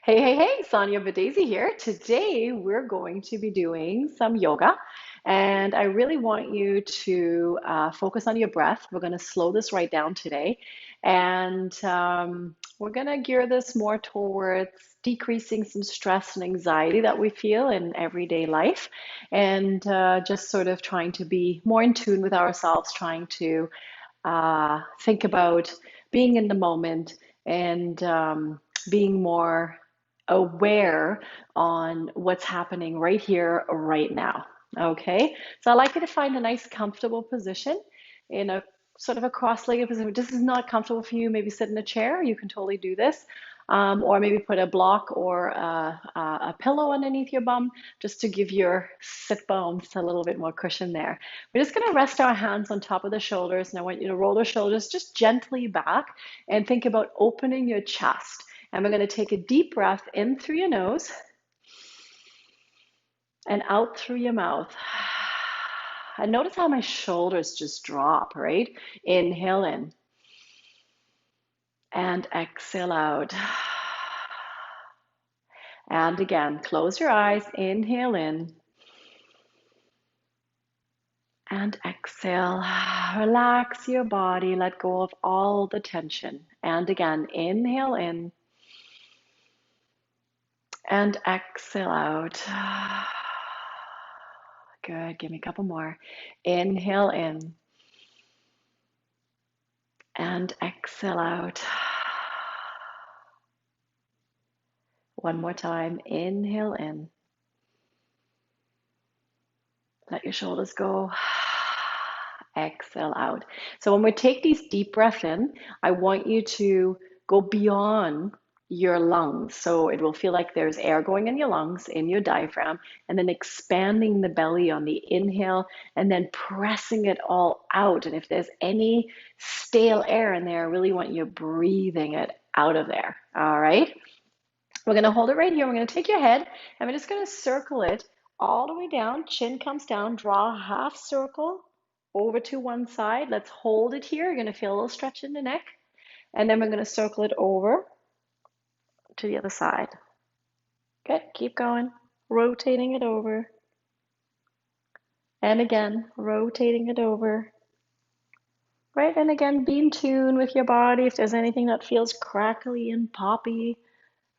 Hey, Sonja Daisy here. Today we're going to be doing some yoga, and I really want you to focus on your breath. We're going to slow this right down today, and we're going to gear this more towards decreasing some stress and anxiety that we feel in everyday life, and just sort of trying to be more in tune with ourselves, trying to think about being in the moment and being more aware on what's happening right here, right now. Okay, so I like you to find a nice, comfortable position in a sort of a cross-legged position. If this is not comfortable for you, maybe sit in a chair. You can totally do this. Or maybe put a block or a pillow underneath your bum just to give your sit bones a little bit more cushion there. We're just going to rest our hands on top of the shoulders, and I want you to roll the shoulders just gently back and think about opening your chest. And we're going to take a deep breath in through your nose and out through your mouth. And notice how my shoulders just drop, right? Inhale in and exhale out. And again, close your eyes, inhale in and exhale. Relax your body, let go of all the tension. And again, inhale in and exhale out. Good, give me a couple more. Inhale in and exhale out. One more time, inhale in. Let your shoulders go. Exhale out. So when we take these deep breaths in, I want you to go beyond your lungs. So it will feel like there's air going in your lungs, in your diaphragm, and then expanding the belly on the inhale and then pressing it all out. And if there's any stale air in there, I really want you breathing it out of there. All right. We're going to hold it right here. We're going to take your head and we're just going to circle it all the way down. Chin comes down. Draw a half circle over to one side. Let's hold it here. You're going to feel a little stretch in the neck. And then we're going to circle it over to the other side. Good. Keep going. Rotating it over. And again, rotating it over. Right? And again, be in tune with your body. If there's anything that feels crackly and poppy,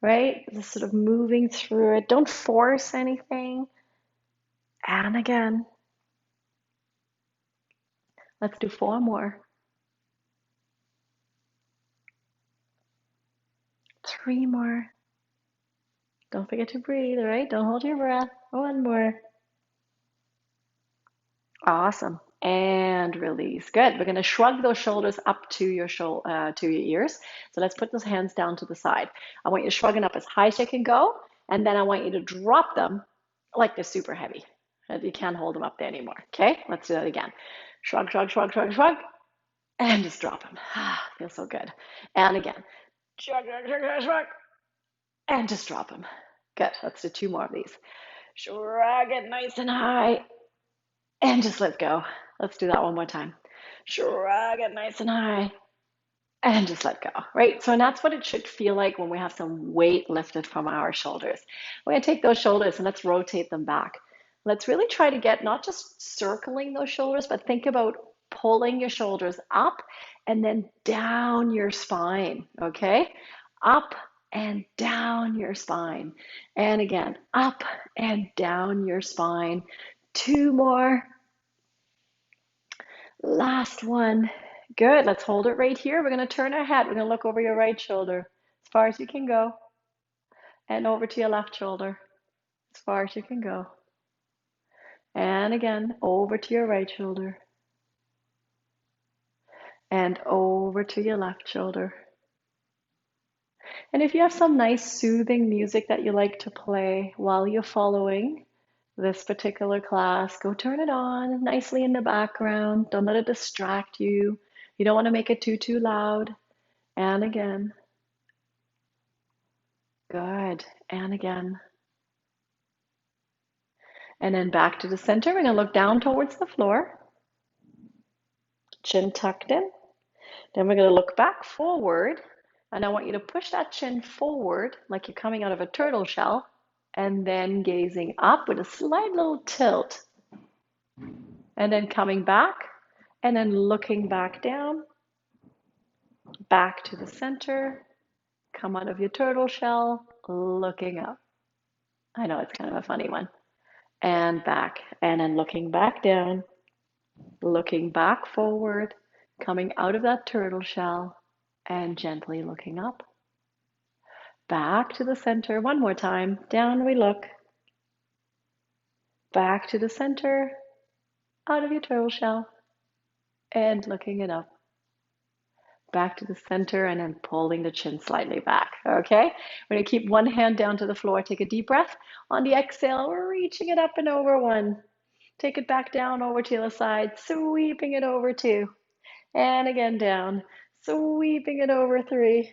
right? Just sort of moving through it. Don't force anything. And again, let's do four more. Three more. Don't forget to breathe, all right? Don't hold your breath. One more. Awesome. And release. Good. We're going to shrug those shoulders up to your to your ears. So let's put those hands down to the side. I want you to shrug them up as high as you can go, and then I want you to drop them like they're super heavy. You can't hold them up there anymore. Okay? Let's do that again. Shrug, shrug, shrug, shrug, shrug, and just drop them. Feels so good. And again. Shrug, shrug, shrug, shrug, shrug, and just drop them. Good. Let's do two more of these. Shrug it nice and high and just let go. Let's do that one more time. Shrug it nice and high and just let go, right? So, and that's what it should feel like when we have some weight lifted from our shoulders. We're going to take those shoulders and let's rotate them back. Let's really try to get not just circling those shoulders, but think about pulling your shoulders up and then down your spine, okay? Up and down your spine. And again, up and down your spine. Two more. Last one. Good. Let's hold it right here. We're going to turn our head. We're going to look over your right shoulder as far as you can go and over to your left shoulder as far as you can go. And again, over to your right shoulder and over to your left shoulder. And if you have some nice soothing music that you like to play while you're following this particular class, go turn it on nicely in the background. Don't let it distract you. You don't want to make it too loud. And again. Good. And again. And then back to the center. We're going to look down towards the floor. Chin tucked in. Then we're going to look back forward And I want you to push that chin forward like you're coming out of a turtle shell and then gazing up with a slight little tilt and then coming back and then looking back down, back to the center, come out of your turtle shell, looking up. I know it's kind of a funny one. And back, and then looking back down, looking back forward, coming out of that turtle shell, and gently looking up. Back to the center, one more time. Down we look. Back to the center, out of your turtle shell, and looking it up. Back to the center, and then pulling the chin slightly back. Okay? We're going to keep one hand down to the floor. Take a deep breath. On the exhale, we're reaching it up and over one. Take it back down over to the side, sweeping it over two. And again down, sweeping it over three.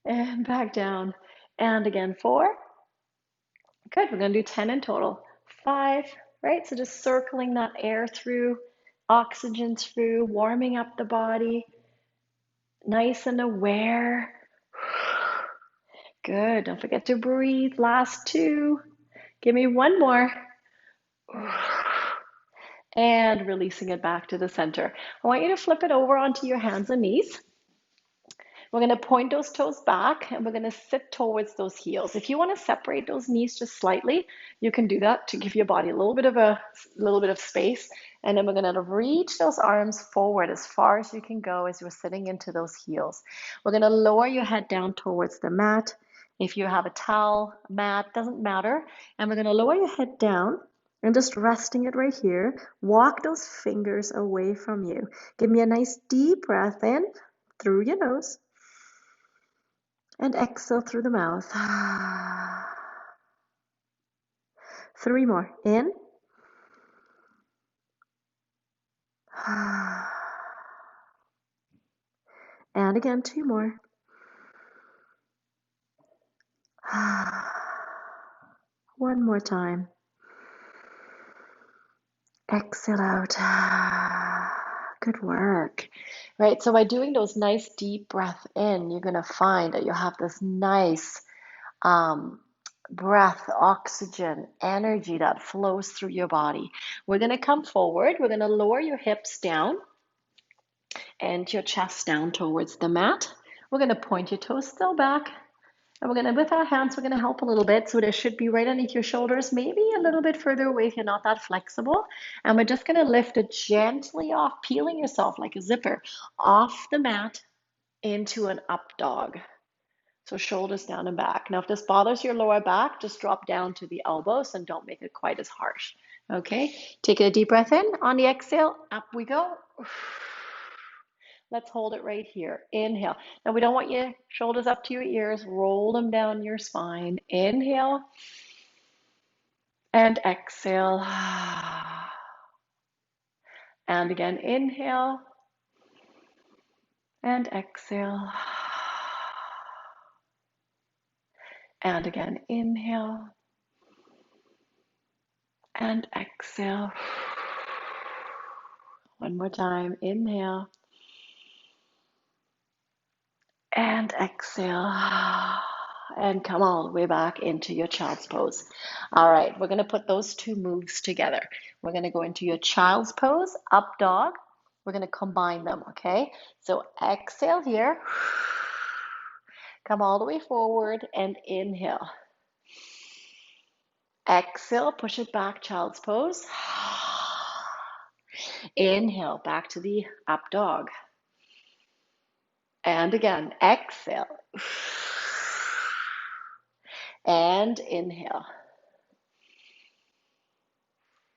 And back down. And again four. Good, we're going to do 10 in total. Five, right? So just circling that air through, oxygen through, warming up the body, nice and aware. Good, don't forget to breathe. Last two. Give me one more. And releasing it back to the center. I want you to flip it over onto your hands and knees. We're going to point those toes back and we're going to sit towards those heels. If you want to separate those knees just slightly, you can do that to give your body a little bit of space. And then we're going to reach those arms forward as far as you can go as you're sitting into those heels. We're going to lower your head down towards the mat. If you have a towel, mat, doesn't matter. And we're going to lower your head down and just resting it right here. Walk those fingers away from you. Give me a nice deep breath in through your nose. And exhale through the mouth. 3 more. In. And again, 2 more. One more time. Exhale out. Good work. Right, so by doing those nice deep breath in, you're going to find that you have this nice breath, oxygen, energy that flows through your body. We're going to come forward. We're going to lower your hips down and your chest down towards the mat. We're going to point your toes still back. And we're going to, with our hands, we're going to help a little bit. So they should be right underneath your shoulders, maybe a little bit further away if you're not that flexible. And we're just going to lift it gently off, peeling yourself like a zipper off the mat into an up dog. So shoulders down and back. Now, if this bothers your lower back, just drop down to the elbows and don't make it quite as harsh. Okay, take a deep breath in. On the exhale, up we go. Let's hold it right here. Inhale. Now, we don't want your shoulders up to your ears. Roll them down your spine. Inhale and exhale. And again, inhale and exhale. And again, inhale and exhale. One more time. Inhale and exhale. And come all the way back into your child's pose. All right, we're going to put those two moves together. We're going to go into your child's pose, up dog. We're going to combine them, okay? So exhale here. Come all the way forward and inhale. Exhale, push it back, child's pose. Inhale, back to the up dog. And again, exhale. And inhale.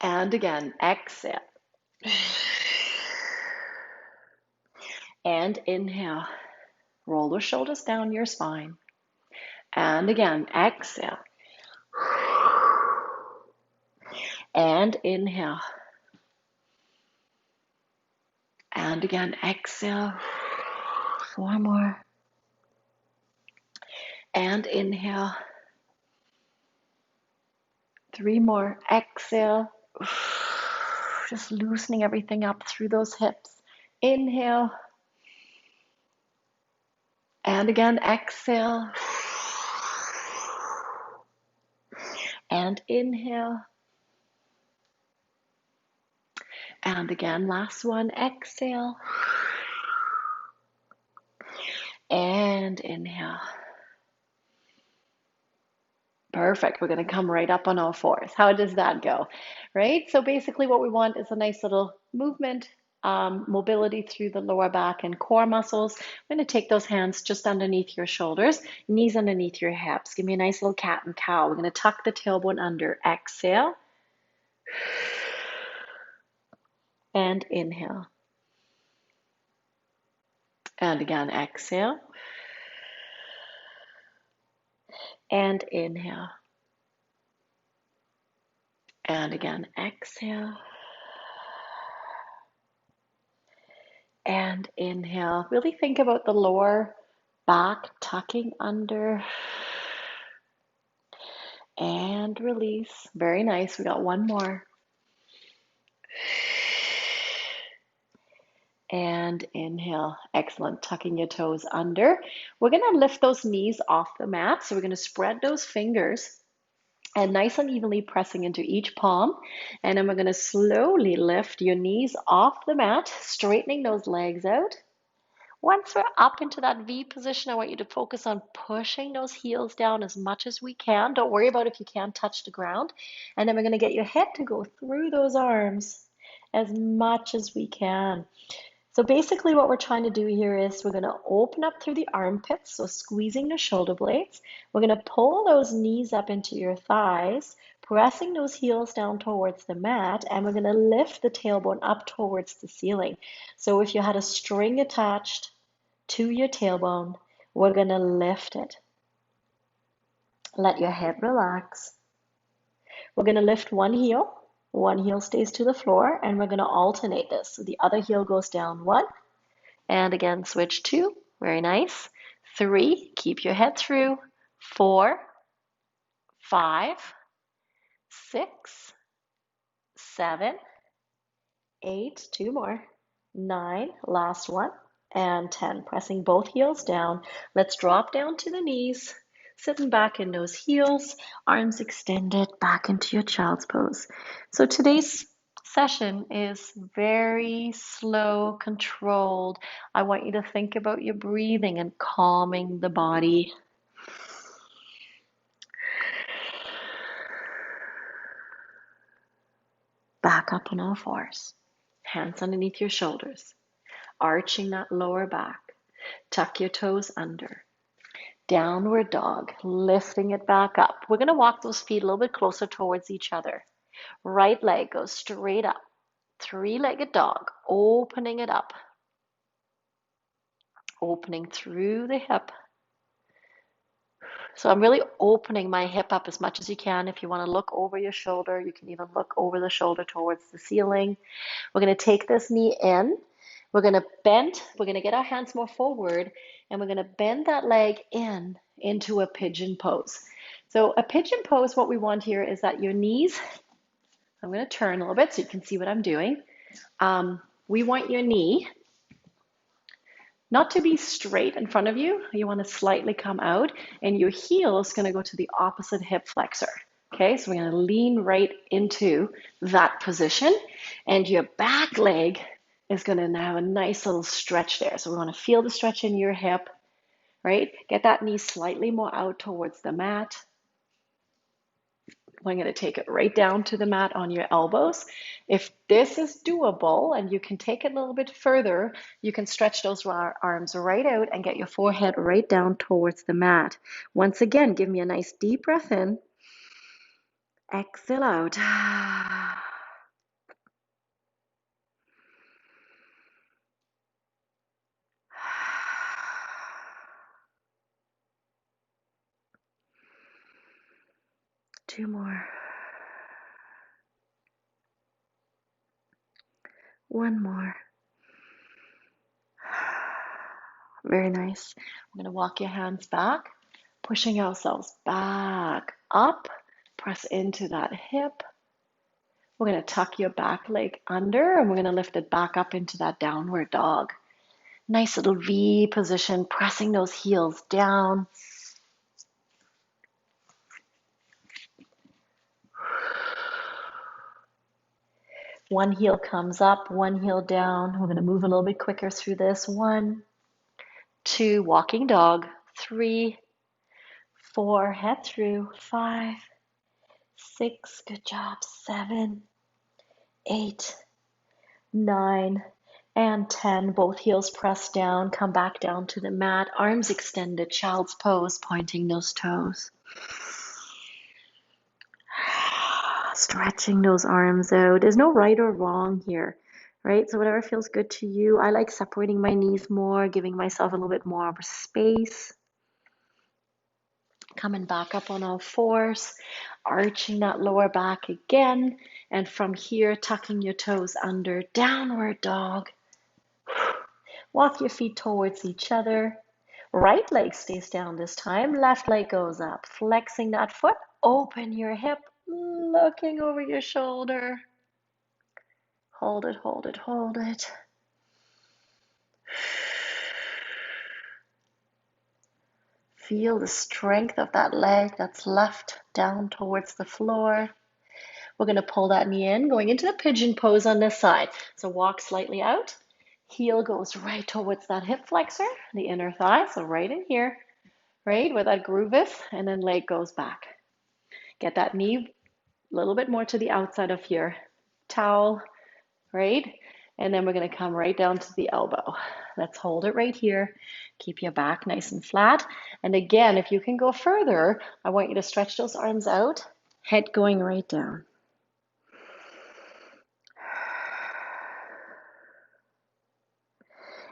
And again, exhale. And inhale. Roll the shoulders down your spine. And again, exhale. And inhale. And again, exhale. 4 more. And inhale. 3 more. Exhale. Just loosening everything up through those hips. Inhale. And again, exhale. And inhale. And again, last one, exhale. And inhale. Perfect. We're going to come right up on all fours. How does that go? Right? So basically what we want is a nice little movement, mobility through the lower back and core muscles. I'm going to take those hands just underneath your shoulders, knees underneath your hips. Give me a nice little cat and cow. We're going to tuck the tailbone under. Exhale. And inhale. And again, exhale. And inhale. And again, exhale. And inhale. Really think about the lower back tucking under. And release. Very nice. We got one more. And inhale. Excellent. Tucking your toes under. We're going to lift those knees off the mat. So we're going to spread those fingers and nice and evenly pressing into each palm. And then we're going to slowly lift your knees off the mat, straightening those legs out. Once we're up into that V position, I want you to focus on pushing those heels down as much as we can. Don't worry about if you can't touch the ground. And then we're going to get your head to go through those arms as much as we can. So basically what we're trying to do here is we're going to open up through the armpits, so squeezing the shoulder blades. We're going to pull those knees up into your thighs, pressing those heels down towards the mat, and we're going to lift the tailbone up towards the ceiling. So if you had a string attached to your tailbone, we're going to lift it. Let your head relax. We're going to lift one heel stays to the floor, and we're going to alternate this. So the other heel goes down, one, and again, switch two. Very nice. Three, keep your head through. 4, 5, 6, 7, 8, two more. 9, last one, and 10. Pressing both heels down. Let's drop down to the knees, sitting back in those heels, arms extended back into your child's pose. So today's session is very slow, controlled. I want you to think about your breathing and calming the body. Back up on all fours. Hands underneath your shoulders. Arching that lower back. Tuck your toes under. Downward dog, lifting it back up. We're going to walk those feet a little bit closer towards each other. Right leg goes straight up. Three-legged dog, opening it up. Opening through the hip. So I'm really opening my hip up as much as you can. If you want to look over your shoulder, you can even look over the shoulder towards the ceiling. We're going to take this knee in. We're going to bend. We're going to get our hands more forward, and we're going to bend that leg in into a pigeon pose. So a pigeon pose, what we want here is that your knees, I'm going to turn a little bit so you can see what I'm doing. We want your knee not to be straight in front of you. You want to slightly come out, and your heel is going to go to the opposite hip flexor. Okay, so we're going to lean right into that position, and your back leg is going to have a nice little stretch there. So we want to feel the stretch in your hip, right? Get that knee slightly more out towards the mat. I'm going to take it right down to the mat on your elbows. If this is doable and you can take it a little bit further, you can stretch those arms right out and get your forehead right down towards the mat. Once again, give me a nice deep breath in. Exhale out. 2 more. 1 more. Very nice. I'm going to walk your hands back, pushing ourselves back up. Press into that hip. We're going to tuck your back leg under, and we're going to lift it back up into that downward dog. Nice little V position, pressing those heels down. One heel comes up, one heel down. We're going to move a little bit quicker through this. 1, 2, walking dog. 3, 4, head through. 5, 6, good job. 7, 8, 9, and 10. Both heels pressed down. Come back down to the mat. Arms extended, child's pose, pointing those toes. Stretching those arms out. There's no right or wrong here, right? So whatever feels good to you. I like separating my knees more, giving myself a little bit more of a space. Coming back up on all fours, arching that lower back again. And from here, tucking your toes under, downward dog. Walk your feet towards each other. Right leg stays down this time. Left leg goes up. Flexing that foot. Open your hip. Looking over your shoulder. Hold it, hold it, hold it. Feel the strength of that leg that's left down towards the floor. We're going to pull that knee in, going into the pigeon pose on this side. So walk slightly out. Heel goes right towards that hip flexor, the inner thigh. So right in here, right where that groove is, and then leg goes back. Get that knee a little bit more to the outside of your towel, right? And then we're going to come right down to the elbow. Let's hold it right here. Keep your back nice and flat. And again, if you can go further, I want you to stretch those arms out, head going right down.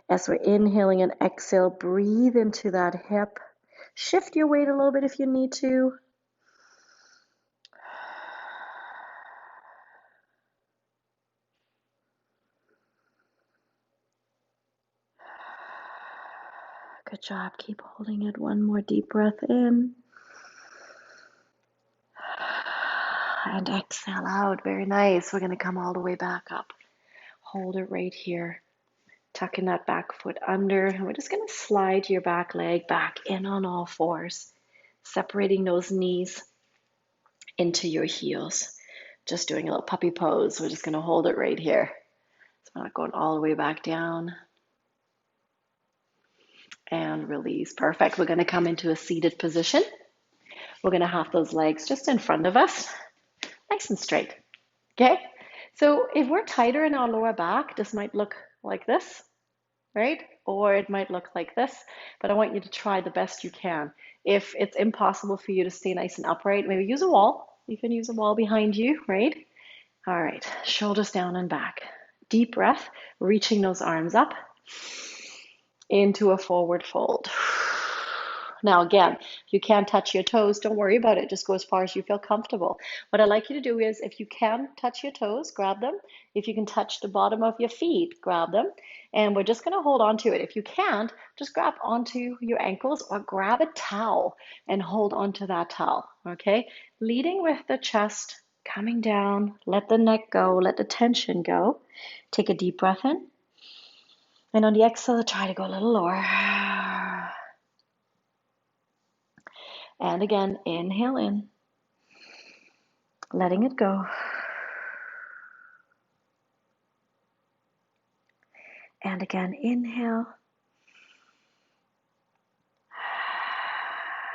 As we're inhaling and exhale, breathe into that hip. Shift your weight a little bit if you need to. Good job. Keep holding it. One more deep breath in. And exhale out. Very nice. We're going to come all the way back up. Hold it right here. Tucking that back foot under. And we're just going to slide your back leg back in on all fours. Separating those knees into your heels. Just doing a little puppy pose. We're just going to hold it right here. So we're not going all the way back down. And release. Perfect. We're going to come into a seated position. We're going to have those legs just in front of us, nice and straight. Okay? So if we're tighter in our lower back, this might look like this, right? Or it might look like this, but I want you to try the best you can. If it's impossible for you to stay nice and upright, maybe use a wall. You can use a wall behind you, right? All right, shoulders down and back. Deep breath, reaching those arms up into a forward fold. Now again, if you can't touch your toes, don't worry about it. Just go as far as you feel comfortable. What I'd like you to do is, if you can touch your toes, grab them. If you can touch the bottom of your feet, grab them. And we're just going to hold on to it. If you can't, just grab onto your ankles or grab a towel and hold onto that towel, okay? Leading with the chest coming down. Let the neck go. Let the tension go. Take a deep breath in. And on the exhale, try to go a little lower. And again, inhale in, letting it go. And again, inhale.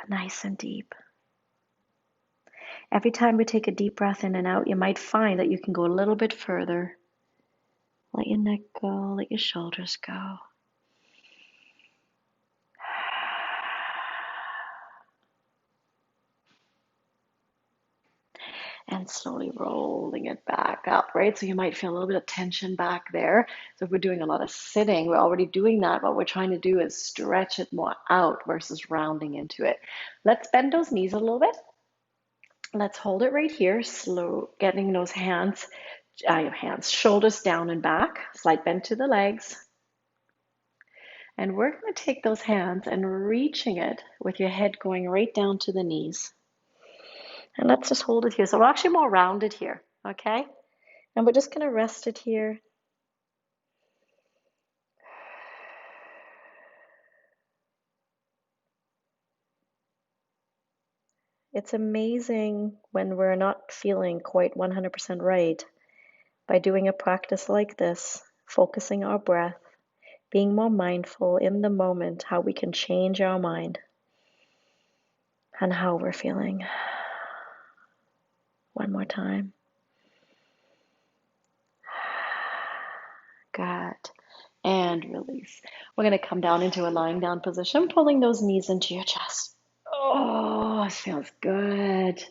Nice and deep. Every time we take a deep breath in and out, you might find that you can go a little bit further. Let your neck go, let your shoulders go. And slowly rolling it back up, right? So you might feel a little bit of tension back there. So if we're doing a lot of sitting, we're already doing that. What we're trying to do is stretch it more out versus rounding into it. Let's bend those knees a little bit. Let's hold it right here. Slow, getting those shoulders down and back. Slight bend to the legs. And we're going to take those hands and reaching it with your head going right down to the knees. And let's just hold it here. So we're actually more rounded here, okay? And we're just going to rest it here. It's amazing when we're not feeling quite 100% right by doing a practice like this, focusing our breath, being more mindful in the moment, how we can change our mind and how we're feeling. One more time. Good. And release. We're going to come down into a lying down position, pulling those knees into your chest. Oh, it feels good.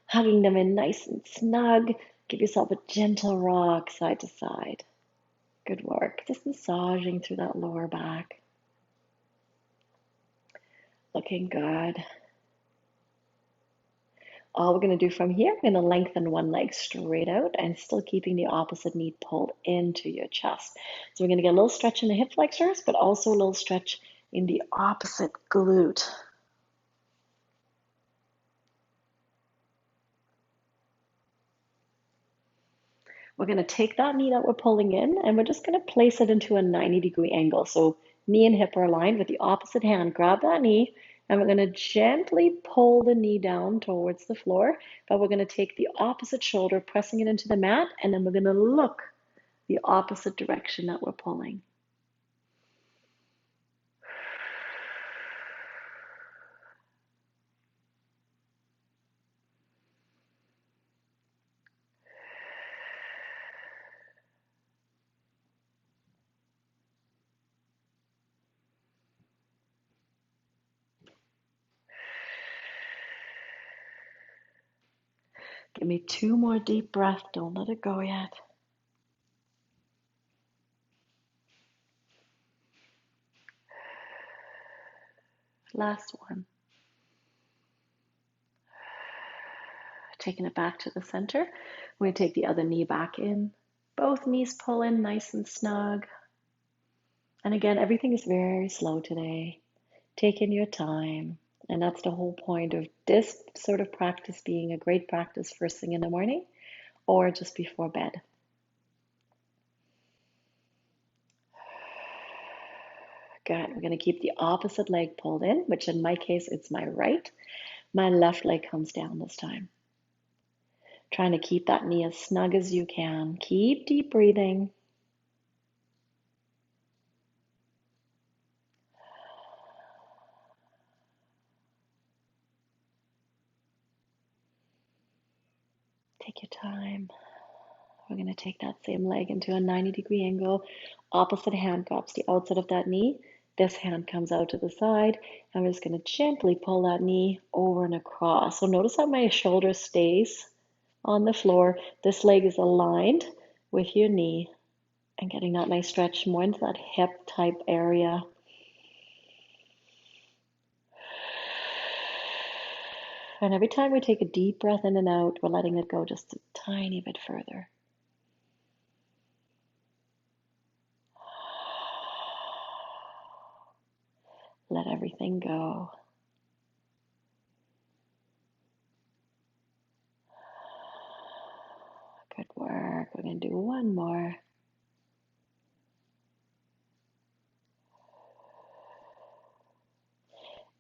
Hugging them in nice and snug. Give yourself a gentle rock side to side. Good work. Just massaging through that lower back. Looking good. All we're going to do from here, we're going to lengthen one leg straight out and still keeping the opposite knee pulled into your chest. So we're going to get a little stretch in the hip flexors, but also a little stretch in the opposite glute. We're going to take that knee that we're pulling in and we're just going to place it into a 90-degree angle. So knee and hip are aligned with the opposite hand. Grab that knee and we're going to gently pull the knee down towards the floor, but we're going to take the opposite shoulder, pressing it into the mat, and then we're going to look the opposite direction that we're pulling. Give me 2 more deep breaths. Don't let it go yet. Last one. Taking it back to the center. We're going to take the other knee back in. Both knees pull in nice and snug. And again, everything is very slow today. Taking your time. And that's the whole point of this sort of practice being a great practice first thing in the morning or just before bed. Good. We're going to keep the opposite leg pulled in, which in my case, it's my right. My left leg comes down this time. Trying to keep that knee as snug as you can. Keep deep breathing. Take your time. We're going to take that same leg into a 90-degree angle. Opposite hand drops the outside of that knee. This hand comes out to the side. And we're just going to gently pull that knee over and across. So notice how my shoulder stays on the floor. This leg is aligned with your knee and getting that nice stretch more into that hip type area. And every time we take a deep breath in and out, we're letting it go just a tiny bit further. Let everything go. Good work. We're going to do one more.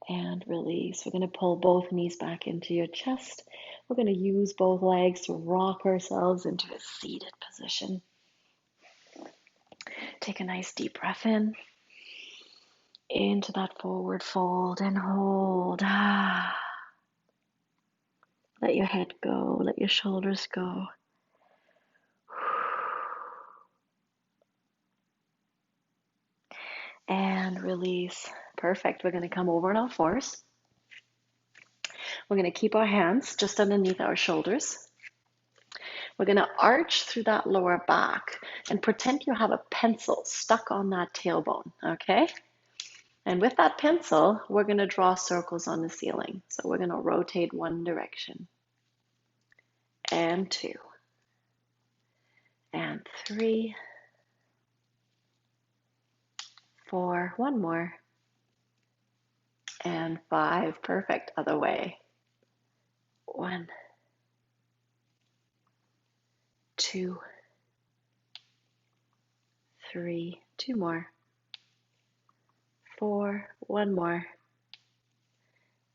And release. We're going to pull both knees back into your chest. We're going to use both legs to rock ourselves into a seated position. Take a nice deep breath in. Into that forward fold and hold. Let your head go. Let your shoulders go. And release. Perfect. We're going to come over on all fours. We're going to keep our hands just underneath our shoulders. We're going to arch through that lower back and pretend you have a pencil stuck on that tailbone, okay? And with that pencil, we're going to draw circles on the ceiling. So we're going to rotate one direction. And 2. And 3. 4. One more. And 5. Perfect. Other way. 1. 2. 3. 2 more. 4. One more.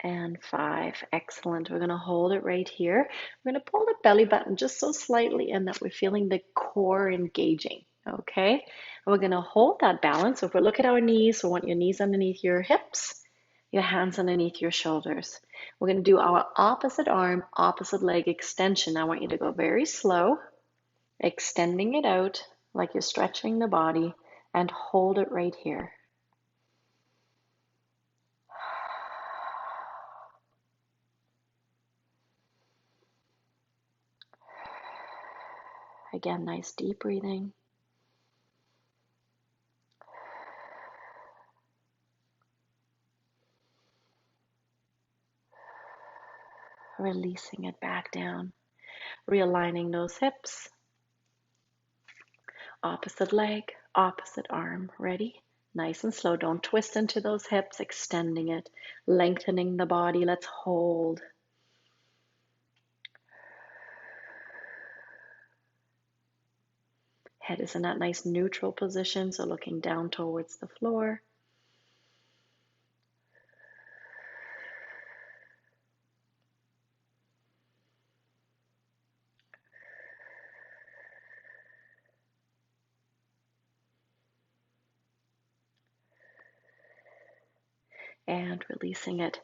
and 5. Excellent. We're going to hold it right here. We're going to pull the belly button just so slightly in that we're feeling the core engaging. Okay. And we're going to hold that balance. So if we look at our knees, we want your knees underneath your hips, your hands underneath your shoulders. We're going to do our opposite arm, opposite leg extension. I want you to go very slow, extending it out like you're stretching the body, and hold it right here. Again, nice deep breathing. Releasing it back down. Realigning those hips. Opposite leg, opposite arm. Ready? Nice and slow. Don't twist into those hips, extending it, lengthening the body. Let's hold. Head is in that nice neutral position, so looking down towards the floor. And releasing it.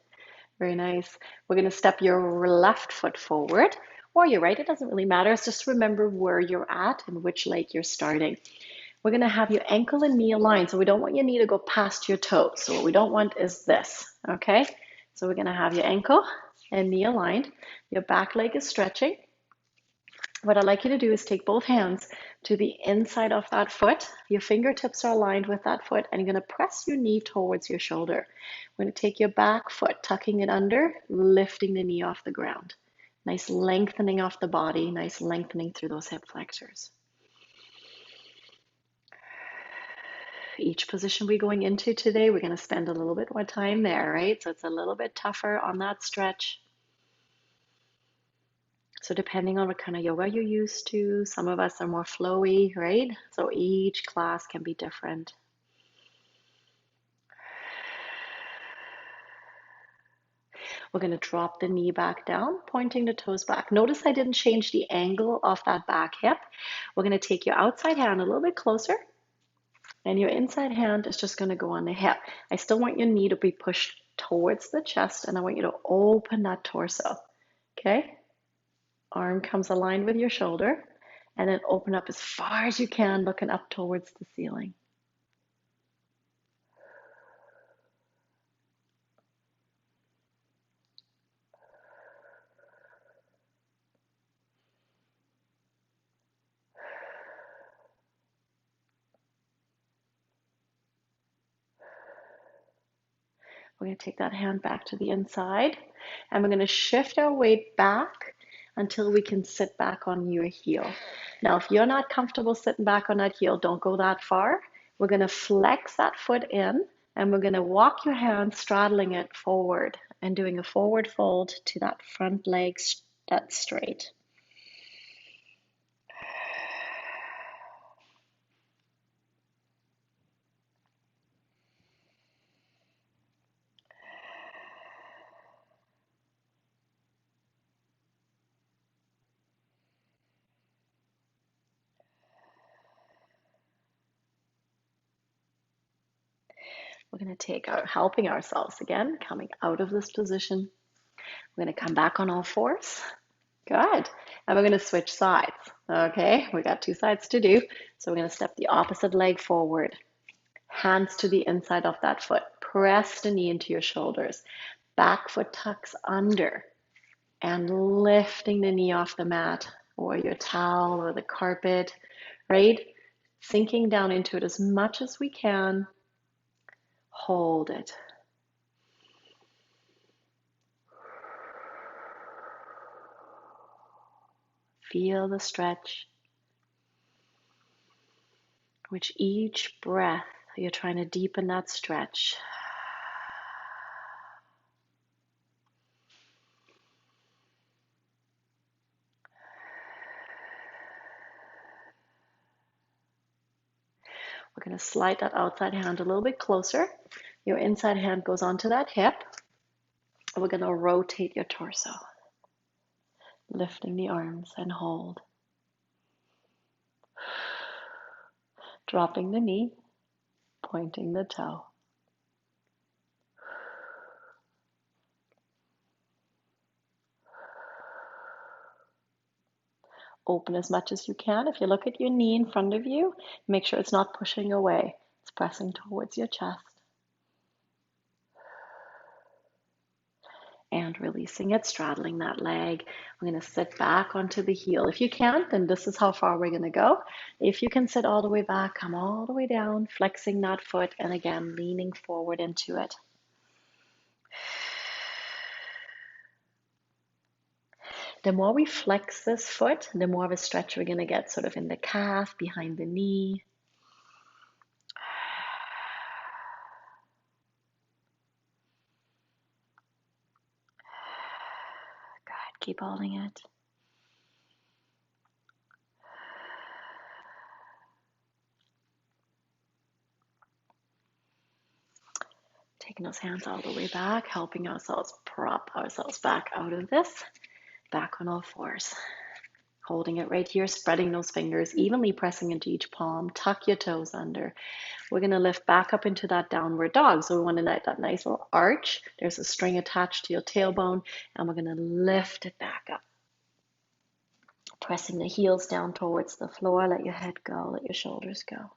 Very nice. We're going to step your left foot forward or your right. It doesn't really matter. It's just remember where you're at and which leg you're starting. We're going to have your ankle and knee aligned. So we don't want your knee to go past your toes. So what we don't want is this. Okay. So we're going to have your ankle and knee aligned. Your back leg is stretching. What I'd like you to do is take both hands to the inside of that foot. Your fingertips are aligned with that foot, and you're going to press your knee towards your shoulder. We're going to take your back foot, tucking it under, lifting the knee off the ground. Nice lengthening off the body, nice lengthening through those hip flexors. Each position we're going into today, we're going to spend a little bit more time there, right? So it's a little bit tougher on that stretch. So depending on what kind of yoga you're used to, some of us are more flowy, right? So each class can be different. We're going to drop the knee back down, pointing the toes back. Notice I didn't change the angle of that back hip. We're going to take your outside hand a little bit closer, and your inside hand is just going to go on the hip. I still want your knee to be pushed towards the chest, and I want you to open that torso. Okay? Arm comes aligned with your shoulder, and then open up as far as you can, looking up towards the ceiling. We're going to take that hand back to the inside, and we're going to shift our weight back until we can sit back on your heel. Now, if you're not comfortable sitting back on that heel, don't go that far. We're going to flex that foot in, and we're going to walk your hand straddling it forward and doing a forward fold to that front leg that's straight. We're going to take our helping ourselves again, coming out of this position. We're going to come back on all fours. Good. And we're going to switch sides. Okay, we got two sides to do. So we're going to step the opposite leg forward. Hands to the inside of that foot. Press the knee into your shoulders. Back foot tucks under and lifting the knee off the mat or your towel or the carpet, right? Sinking down into it as much as we can. Hold it. Feel the stretch. Which each breath you're trying to deepen that stretch. We're going to slide that outside hand a little bit closer. Your inside hand goes onto that hip. We're going to rotate your torso, lifting the arms and hold. Dropping the knee, pointing the toe. Open as much as you can. If you look at your knee in front of you, make sure it's not pushing away. It's pressing towards your chest. And releasing it, straddling that leg. We're going to sit back onto the heel. If you can't, then this is how far we're going to go. If you can sit all the way back, come all the way down, flexing that foot, and again, leaning forward into it. The more we flex this foot, the more of a stretch we're going to get sort of in the calf, behind the knee. Good, keep holding it. Taking those hands all the way back, helping ourselves prop ourselves back out of this. Back on all fours. Holding it right here, spreading those fingers, evenly pressing into each palm. Tuck your toes under. We're going to lift back up into that downward dog. So we want to let that nice little arch. There's a string attached to your tailbone, and we're going to lift it back up. Pressing the heels down towards the floor. Let your head go, let your shoulders go.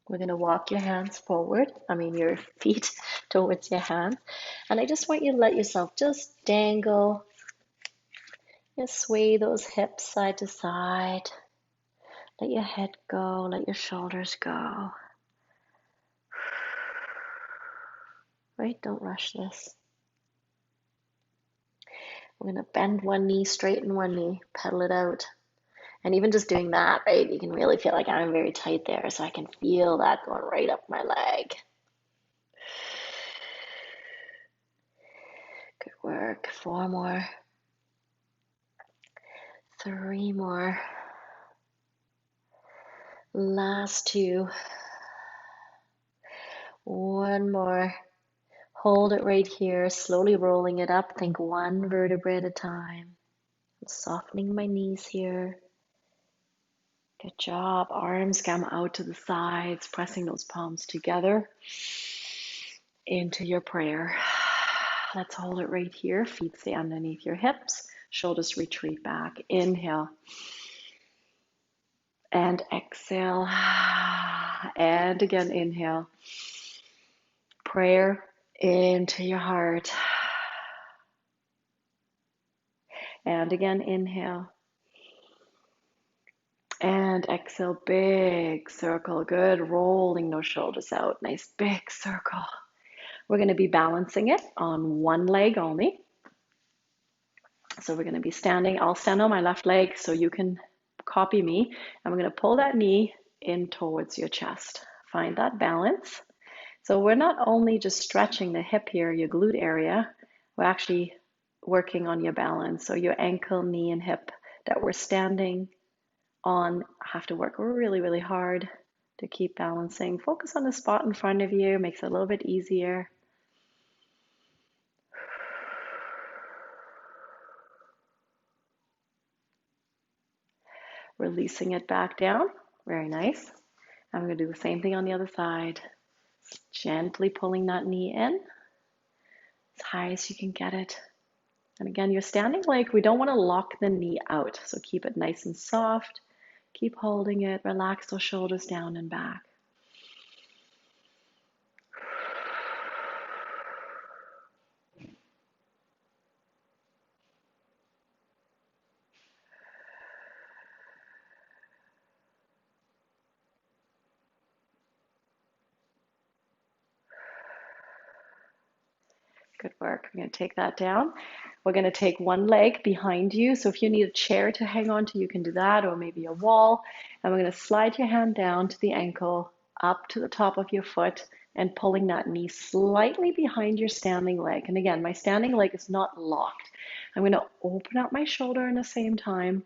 We're going to walk your hands forward, your feet towards your hands. And I just want you to let yourself just dangle. Just sway those hips side to side. Let your head go, let your shoulders go. Right? Don't rush this. We're going to bend one knee, straighten one knee, pedal it out. And even just doing that, right, you can really feel like I'm very tight there, so I can feel that going right up my leg. Good work. 4 more. 3 more. Last 2. 1 more. Hold it right here, slowly rolling it up. Think 1 vertebrae at a time. I'm softening my knees here. Good job. Arms come out to the sides, pressing those palms together into your prayer. Let's hold it right here. Feet stay underneath your hips. Shoulders retreat back. Inhale. And exhale. And again, inhale. Prayer into your heart. And again, inhale. And exhale, big circle. Good, rolling those shoulders out. Nice big circle. We're going to be balancing it on one leg only. So we're going to be standing. I'll stand on my left leg so you can copy me. And we're going to pull that knee in towards your chest. Find that balance. So we're not only just stretching the hip here, your glute area, we're actually working on your balance. So your ankle, knee, and hip that we're standing on have to work really, really hard to keep balancing. Focus on the spot in front of you, makes it a little bit easier. Releasing it back down. Very nice. I'm going to do the same thing on the other side. Gently pulling that knee in as high as you can get it. And again, you're standing like we don't want to lock the knee out. So keep it nice and soft. Keep holding it. Relax those shoulders down and back. Good work. We're going to take that down. We're going to take one leg behind you. So if you need a chair to hang on to, you can do that, or maybe a wall. And we're going to slide your hand down to the ankle, up to the top of your foot, and pulling that knee slightly behind your standing leg. And again, my standing leg is not locked. I'm going to open up my shoulder in the same time,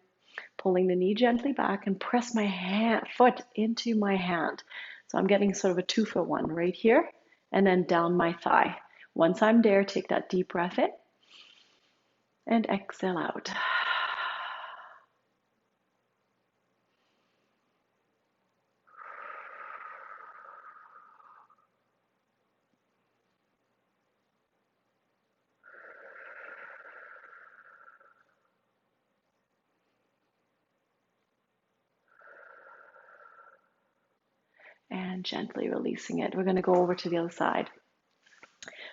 pulling the knee gently back and press my foot into my hand. So I'm getting sort of a 2-for-1 right here. and then down my thigh. Once I'm there, take that deep breath in and exhale out. And gently releasing it. We're going to go over to the other side.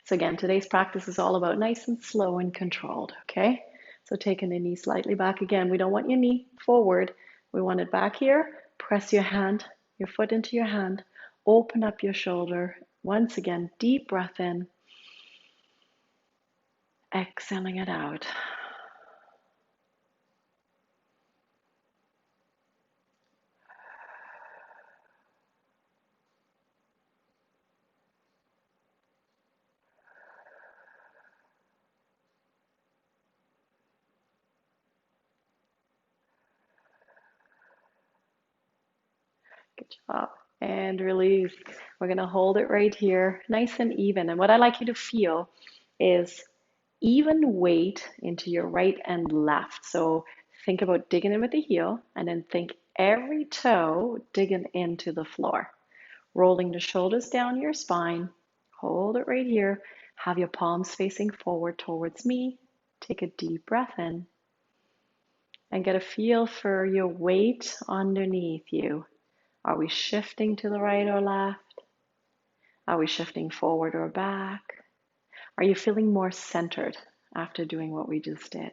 So again, today's practice is all about nice and slow and controlled, okay? So taking the knee slightly back again. We don't want your knee forward. We want it back here. Press your hand, your foot into your hand. Open up your shoulder. Once again, deep breath in. Exhaling it out. Good job. And release. We're going to hold it right here, nice and even. And what I like you to feel is even weight into your right and left. So think about digging in with the heel and then think every toe digging into the floor. Rolling the shoulders down your spine. Hold it right here. Have your palms facing forward towards me. Take a deep breath in and get a feel for your weight underneath you. Are we shifting to the right or left? Are we shifting forward or back? Are you feeling more centered after doing what we just did?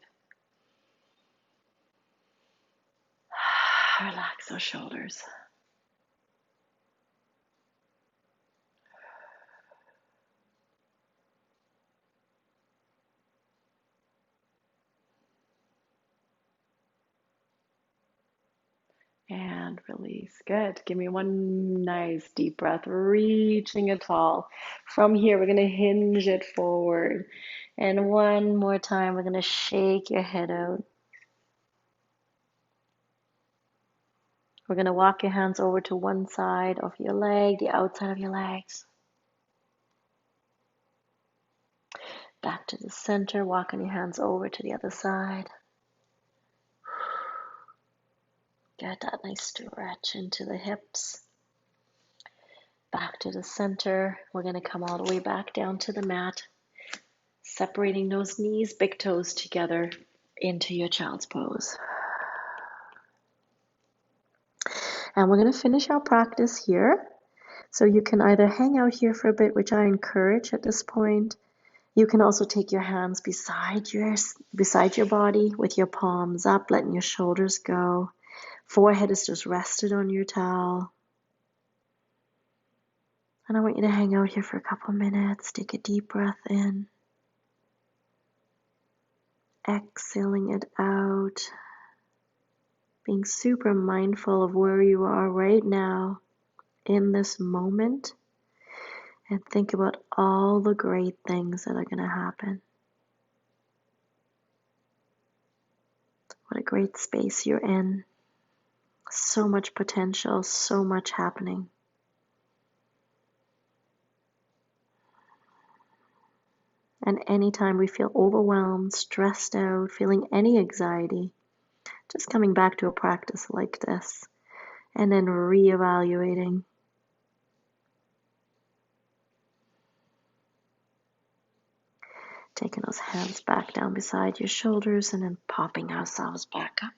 Relax those shoulders. And release. Good. Give me one nice deep breath, reaching it tall. From here, we're going to hinge it forward. And one more time, we're going to shake your head out. We're going to walk your hands over to one side of your leg, the outside of your legs. Back to the center, walking your hands over to the other side. Get that nice stretch into the hips. Back to the center. We're going to come all the way back down to the mat, separating those knees, big toes together into your child's pose. And we're going to finish our practice here. So you can either hang out here for a bit, which I encourage at this point. You can also take your hands beside your body with your palms up, letting your shoulders go. Forehead is just rested on your towel. And I want you to hang out here for a couple minutes. Take a deep breath in. Exhaling it out. Being super mindful of where you are right now in this moment. And think about all the great things that are going to happen. What a great space you're in. So much potential, so much happening. And anytime we feel overwhelmed, stressed out, feeling any anxiety, just coming back to a practice like this and then reevaluating. Taking those hands back down beside your shoulders and then popping ourselves back up.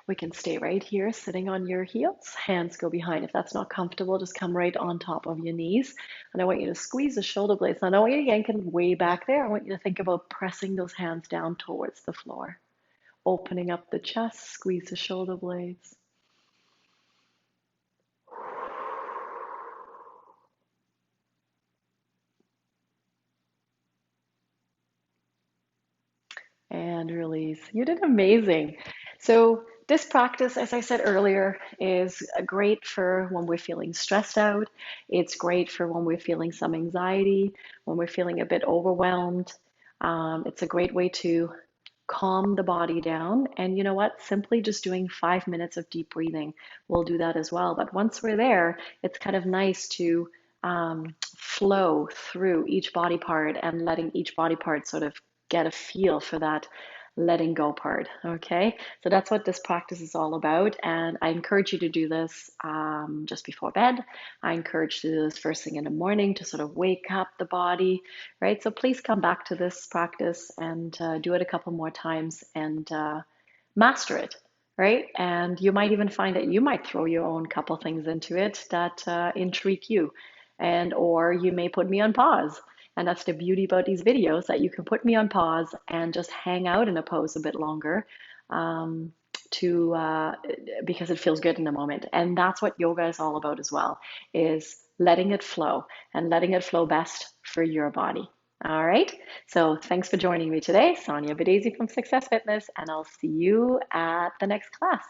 We can stay right here, sitting on your heels. Hands go behind. If that's not comfortable, just come right on top of your knees. And I want you to squeeze the shoulder blades. Now, I don't want you to yank them way back there. I want you to think about pressing those hands down towards the floor. Opening up the chest, squeeze the shoulder blades. And release. You did amazing. So this practice, as I said earlier, is great for when we're feeling stressed out. It's great for when we're feeling some anxiety, when we're feeling a bit overwhelmed. It's a great way to calm the body down. And you know what? Simply just doing 5 minutes of deep breathing will do that as well. But once we're there, it's kind of nice to flow through each body part and letting each body part sort of get a feel for that letting go part. Okay, so that's what this practice is all about. And I encourage you to do this just before bed. I encourage you to do this first thing in the morning to sort of wake up the body, right? So please come back to this practice and do it a couple more times and master it, right? And you might even find that you might throw your own couple things into it that intrigue you, and or you may put me on pause. And that's the beauty about these videos, that you can put me on pause and just hang out in a pose a bit longer, um, to because it feels good in the moment. And that's what yoga is all about as well, is letting it flow and letting it flow best for your body. All right. So thanks for joining me today, Sonja Badesi from Success Fitness, and I'll see you at the next class.